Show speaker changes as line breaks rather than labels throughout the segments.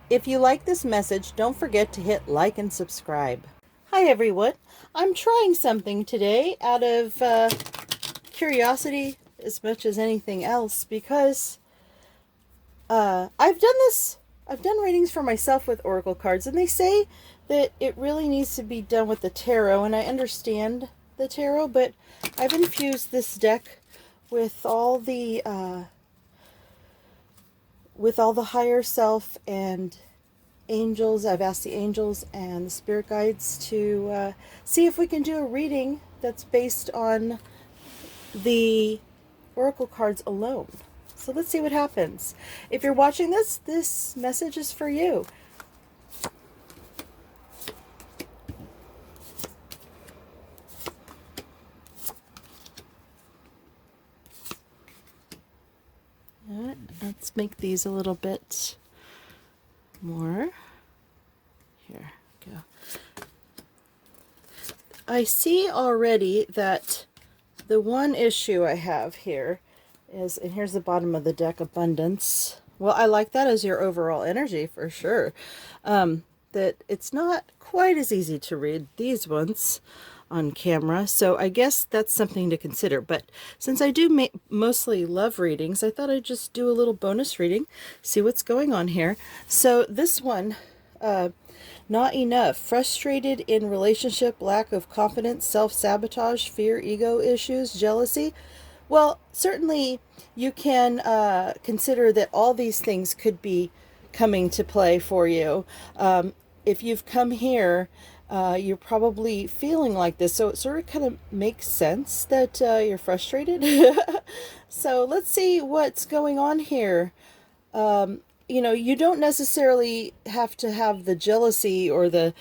If you like this message, don't forget to hit like and subscribe. Hi everyone. I'm trying something today out of curiosity as much as anything else because I've done readings for myself with oracle cards, and they say that it really needs to be done with the tarot, and I understand the tarot, but I've infused this deck with all the higher self and angels. I've asked the angels and the spirit guides to see if we can do a reading that's based on the oracle cards alone. So let's see what happens. If you're watching this message is for you. Let's make these a little bit more. Here we go. I see already that the one issue I have here is, and here's the bottom of the deck, abundance. Well, I like that as your overall energy for sure. That it's not quite as easy to read these ones on camera, so I guess that's something to consider. But since I do mostly love readings, I thought I'd just do a little bonus reading, see what's going on here. So this one, not enough, frustrated in relationship, lack of confidence, self-sabotage, fear, ego issues, jealousy. Well, certainly you can consider that all these things could be coming to play for you. If you've come here, you're probably feeling like this, so it sort of kind of makes sense that you're frustrated. So let's see what's going on here. You know, you don't necessarily have to have the jealousy or the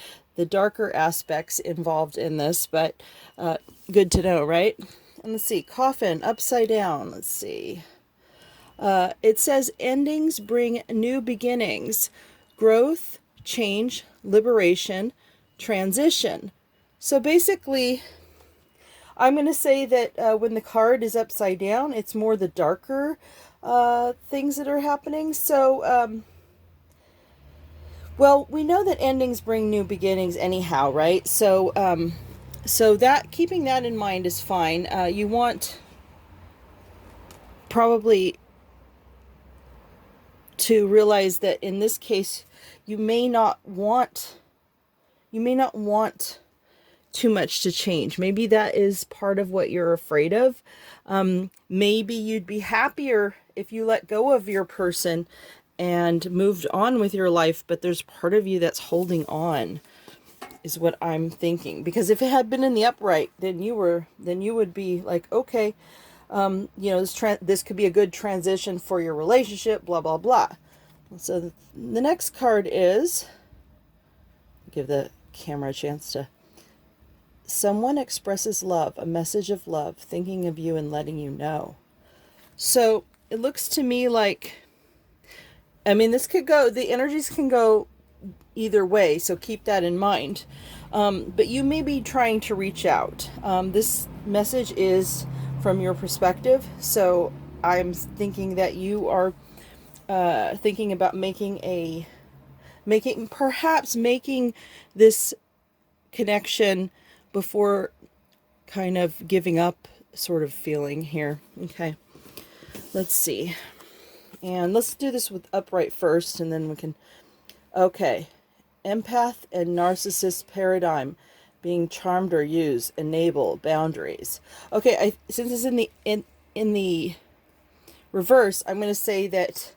darker aspects involved in this, but good to know, right? And let's see, coffin upside down. Let's see. It says endings bring new beginnings, growth, change, liberation, transition. So basically, I'm going to say that when the card is upside down, it's more the darker things that are happening. So, well, we know that endings bring new beginnings anyhow, right? So, so that, keeping that in mind is fine. You want probably to realize that in this case, you may not want too much to change. Maybe that is part of what you're afraid of. Maybe you'd be happier if you let go of your person and moved on with your life, but there's part of you that's holding on, is what I'm thinking. Because if it had been in the upright, then you would be like, okay, you know, this could be a good transition for your relationship, blah, blah, blah. So the next card is, give the camera a chance to, someone expresses love, a message of love, thinking of you and letting you know. So it looks to me like, I mean, this could go, the energies can go either way, so keep that in mind. But you may be trying to reach out. This message is from your perspective, so I'm thinking that you are thinking about perhaps making this connection before kind of giving up sort of feeling here. Okay, let's see. And let's do this with upright first, and then we can, okay. Empath and narcissist paradigm, being charmed or used, enable boundaries. Okay, since it's in the reverse, I'm going to say that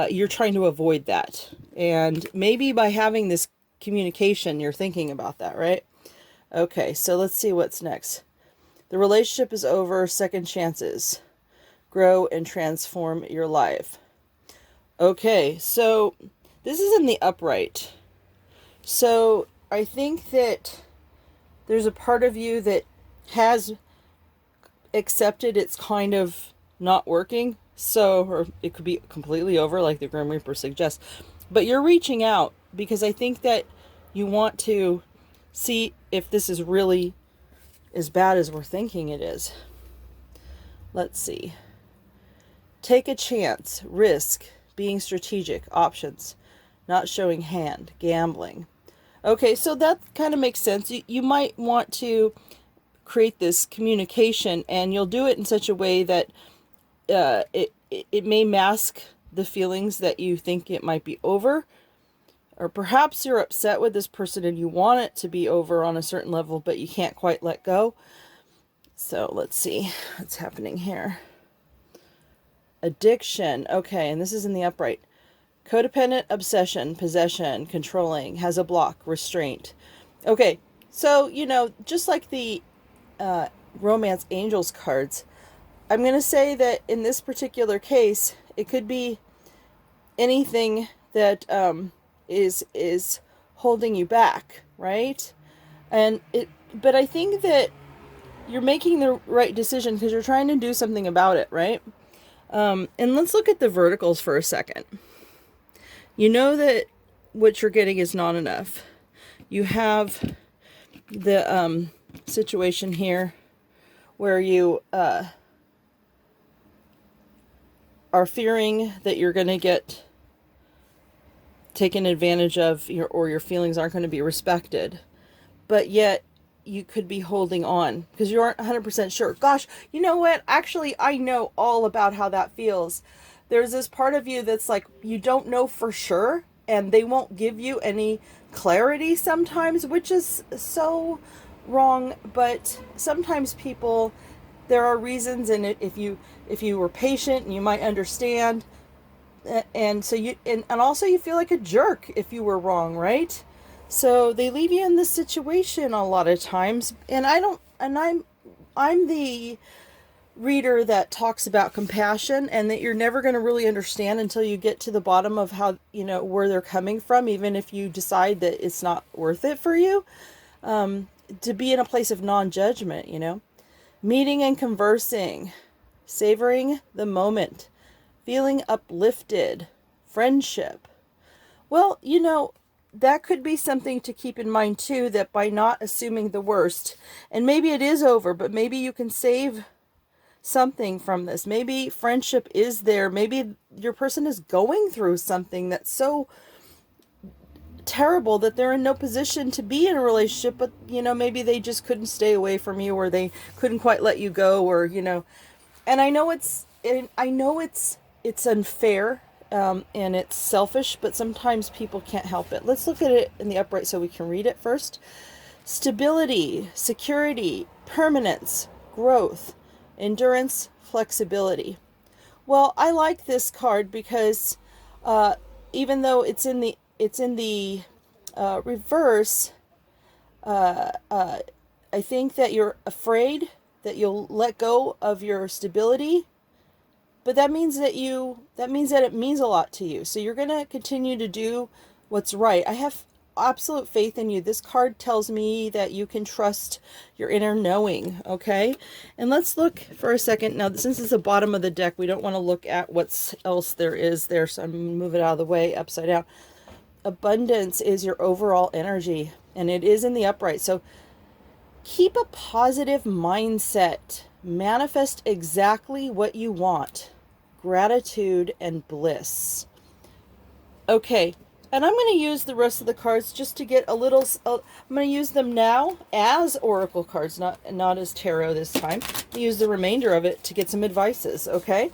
you're trying to avoid that. And maybe by having this communication, you're thinking about that, right? Okay, so let's see what's next. The relationship is over, second chances. Grow and transform your life. Okay, so this is in the upright. So I think that there's a part of you that has accepted it's kind of not working. So, or it could be completely over, like the Grim Reaper suggests. But you're reaching out because I think that you want to see if this is really as bad as we're thinking it is. Let's see. Take a chance, risk, being strategic, options. not showing hand, gambling. Okay, so that kind of makes sense. You might want to create this communication, and you'll do it in such a way that it may mask the feelings that you think it might be over, or perhaps you're upset with this person and you want it to be over on a certain level, but you can't quite let go. So let's see what's happening here. Addiction. Okay, and this is in the upright. Codependent, obsession, possession, controlling, has a block, restraint. Okay, so, just like the Romance Angels cards, I'm going to say that in this particular case, it could be anything that is holding you back, right? But I think that you're making the right decision because you're trying to do something about it, right? And let's look at the verticals for a second. You know that what you're getting is not enough. You have the situation here where you are fearing that you're going to get taken advantage of, or your feelings aren't going to be respected, but yet you could be holding on because you aren't 100% sure. Gosh, you know what? Actually, I know all about how that feels. There's this part of you that's like, you don't know for sure, and they won't give you any clarity sometimes, which is so wrong. But sometimes people, there are reasons, and if you were patient, you might understand. And so and also you feel like a jerk if you were wrong, right? So they leave you in this situation a lot of times, and I'm the reader that talks about compassion, and that you're never going to really understand until you get to the bottom of how, where they're coming from, even if you decide that it's not worth it for you, to be in a place of non-judgment, meeting and conversing, savoring the moment, feeling uplifted, friendship. Well, that could be something to keep in mind too, that by not assuming the worst, and maybe it is over, but maybe you can save something from this. Maybe friendship is there. Maybe your person is going through something that's so terrible that they're in no position to be in a relationship, but maybe they just couldn't stay away from you, or they couldn't quite let you go, or and I know it's unfair, and it's selfish, but sometimes people can't help it. Let's look at it in the upright so we can read it first. Stability, security, permanence, growth, endurance, flexibility. Well, I like this card because even though it's in the reverse, I think that you're afraid that you'll let go of your stability, but that means that it means a lot to you. So you're going to continue to do what's right. I have absolute faith in you. This card tells me that you can trust your inner knowing, okay? And let's look for a second. Now, since it's the bottom of the deck, we don't want to look at what else there is there, so I'm going to move it out of the way, upside down. Abundance is your overall energy, and it is in the upright. So keep a positive mindset. Manifest exactly what you want. Gratitude and bliss. Okay, and I'm going to use the rest of the cards just to get a little... I'm going to use them now as oracle cards, not as tarot this time. I'll use the remainder of it to get some advices, okay?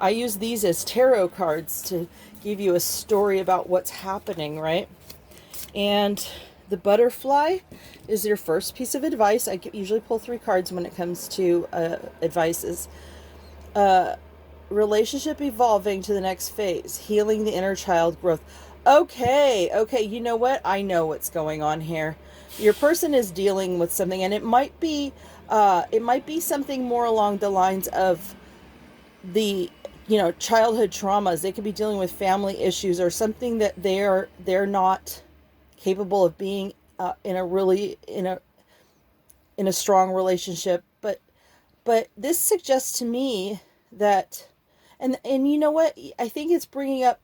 I use these as tarot cards to give you a story about what's happening, right? And the butterfly is your first piece of advice. I usually pull 3 cards when it comes to advices. Relationship evolving to the next phase. Healing the inner child, growth. Okay, you know what? I know what's going on here. Your person is dealing with something, and it might be something more along the lines of the childhood traumas. They could be dealing with family issues, or something that they're not capable of being in a strong relationship. But this suggests to me that, and you know what? I think it's bringing up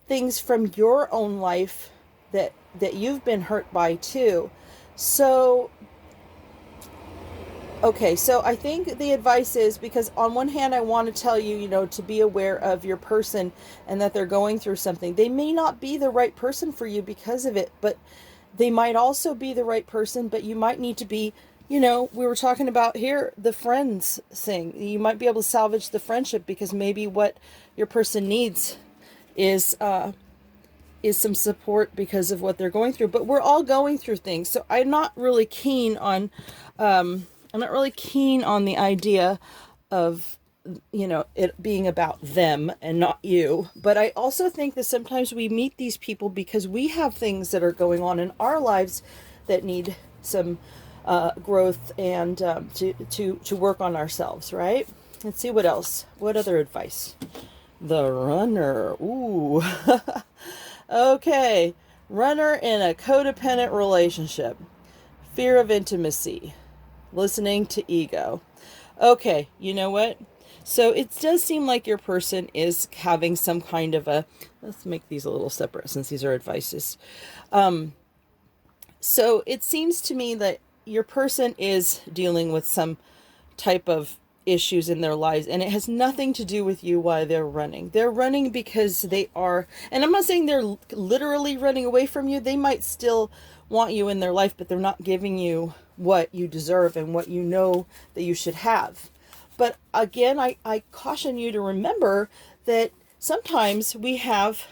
things from your own life that you've been hurt by too. So Okay, so I think the advice is, because on one hand, I want to tell you, to be aware of your person and that they're going through something. They may not be the right person for you because of it, but they might also be the right person, but you might need to be, we were talking about here, the friends thing. You might be able to salvage the friendship because maybe what your person needs is some support because of what they're going through. But we're all going through things. So I'm not really keen on the idea of it being about them and not you. But I also think that sometimes we meet these people because we have things that are going on in our lives that need some growth and to work on ourselves, right? Let's see what else. What other advice? The runner. Ooh. Okay. Runner in a codependent relationship. Fear of intimacy. Listening to ego. Okay, you know what? So it does seem like your person is having some kind of a, let's make these a little separate since these are advices. So it seems to me that your person is dealing with some type of issues in their lives, and it has nothing to do with you why they're running. They're running because they are, and I'm not saying they're literally running away from you. They might still want you in their life, but they're not giving you what you deserve and what you know that you should have. But again, I caution you to remember that sometimes we have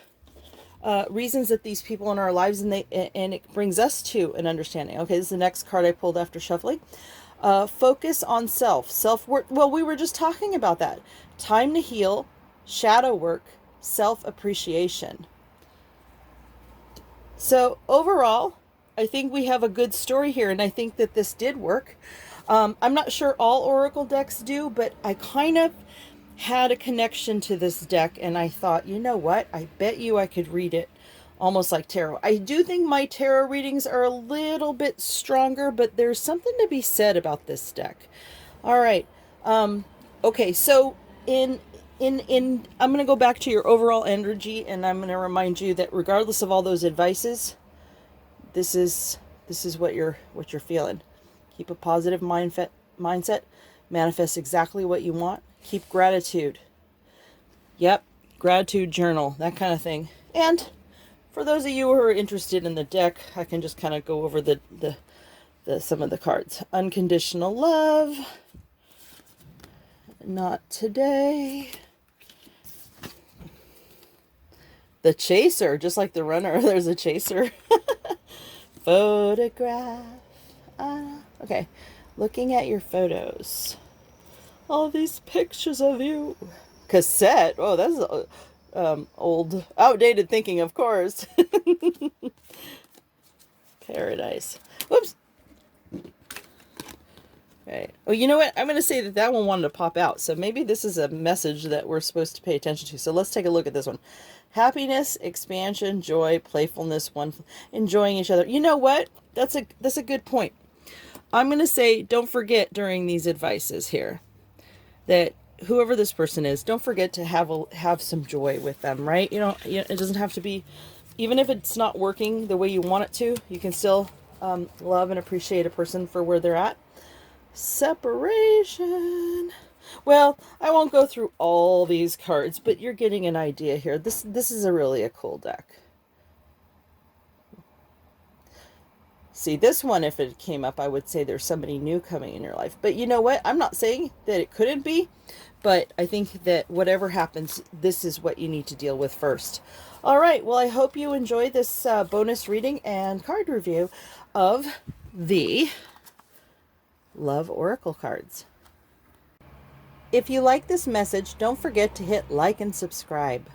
reasons that these people in our lives, and it brings us to an understanding. Okay, this is the next card I pulled after shuffling. Focus on self-worth. Well, we were just talking about that. Time to heal, shadow work, self-appreciation. So overall, I think we have a good story here, and I think that this did work. I'm not sure all Oracle decks do, but I kind of had a connection to this deck, and I thought, you know what? I bet you I could read it almost like tarot. I do think my tarot readings are a little bit stronger, but there's something to be said about this deck. All right. Okay, so in I'm going to go back to your overall energy, and I'm going to remind you that regardless of all those advices, this is what you're feeling. Keep a positive mindset. Manifest exactly what you want. Keep gratitude. Yep, gratitude journal, that kind of thing. And for those of you who are interested in the deck, I can just kind of go over the some of the cards. Unconditional love. Not today. The chaser, just like the runner, there's a chaser. Photograph. Okay, looking at your photos. All these pictures of you. Cassette. Oh, that's old, outdated thinking, of course. Paradise. Whoops. Okay. Oh, you know what? I'm going to say that one wanted to pop out. So maybe this is a message that we're supposed to pay attention to. So let's take a look at this one. Happiness, expansion, joy, playfulness, enjoying each other. You know what? That's a good point. I'm going to say, don't forget during these advices here that whoever this person is, don't forget to have some joy with them, right? It doesn't have to be, even if it's not working the way you want it to, you can still love and appreciate a person for where they're at. Separation. Well, I won't go through all these cards, but you're getting an idea here. This is a cool deck. See, this one, if it came up, I would say there's somebody new coming in your life. But you know what? I'm not saying that it couldn't be, but I think that whatever happens, this is what you need to deal with first. All right. Well, I hope you enjoy this bonus reading and card review of the Love Oracle cards. If you like this message, don't forget to hit like and subscribe.